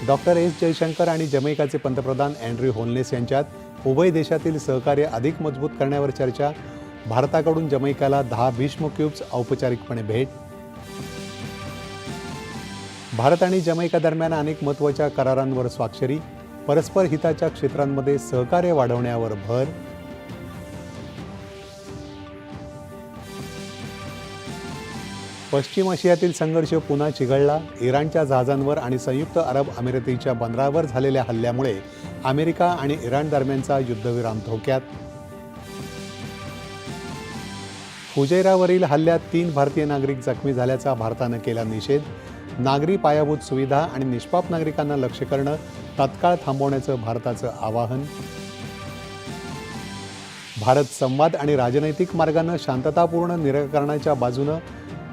Doctor S Jaishankar आणि जमैकाचे पंतप्रधान Andrew wholeness यांच्यात उभय देशातील सहकार्य अधिक मजबूत करण्यावर चर्चा. भारताकडून जमैकाला 10 भीष्म क्यूब्स औपचारिकपणे भेट. भारत आणि जमैका दरम्यान अनेक महत्त्वाच्या करारांवर स्वाक्षरी. परस्पर हिताच्या क्षेत्रांमध्ये सहकार्य वाढवण्यावर भर. पश्चिम आशियातील संघर्ष पुन्हा चिघळला. इराणच्या जहाजांवर आणि संयुक्त अरब अमिरातीच्या बंदरावर झालेल्या हल्ल्यामुळे अमेरिका आणि इराण दरम्यानचा युद्धविराम धोक्यात. फुजैरावरील हल्ल्यात 3 भारतीय नागरिक जखमी झाल्याचा भारतानं केला निषेध. नागरी पायाभूत सुविधा आणि निष्पाप नागरिकांना लक्ष्य करणं तत्काळ थांबवण्याचं भारताचं आवाहन. भारत संवाद आणि राजनैतिक मार्गानं शांततापूर्ण निराकरणाच्या बाजूनं.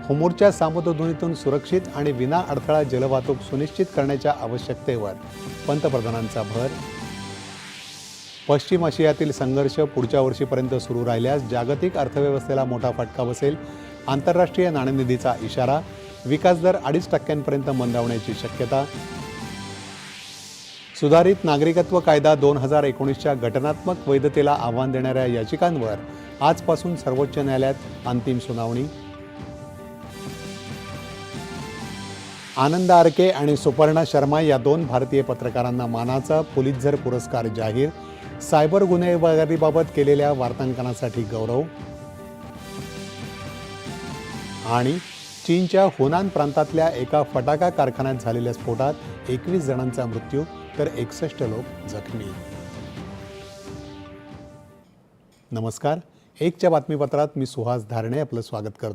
होर्मुझच्या सामुद्रधुनीतून सुरक्षित आणि विना अडथळा जलवाहतूक सुनिश्चित करण्याच्या आवश्यकतेवर पंतप्रधानांचा भर. पश्चिम आशियातील संघर्ष पुढच्या वर्षीपर्यंत सुरू राहिल्यास जागतिक अर्थव्यवस्थेला मोठा फटका बसेल. आंतरराष्ट्रीय नाणेनिधीचा इशारा. विकासदर 2.5% मंदावण्याची शक्यता. सुधारित नागरिकत्व कायदा 2019च्या घटनात्मक वैधतेला आव्हान देणाऱ्या याचिकांवर आजपासून सर्वोच्च न्यायालयात अंतिम सुनावणी. आनंद आरके आणि सुपर्णा शर्मा या 2 भारतीय पत्रकारांना मानाचा पुलित्झर पुरस्कार जाहीर. सायबर गुन्हेगारीबाबत केलेल्या वार्तांकनासाठी गौरव. आणि चीनच्या हुनान प्रांतातल्या एका फटाका कारखान्यात झालेल्या स्फोटात 21 जणांचा मृत्यू तर 61 लोक जखमी. नमस्कार. एकच्या बातमीपत्रात मी सुहास धारणे आपलं स्वागत करतो.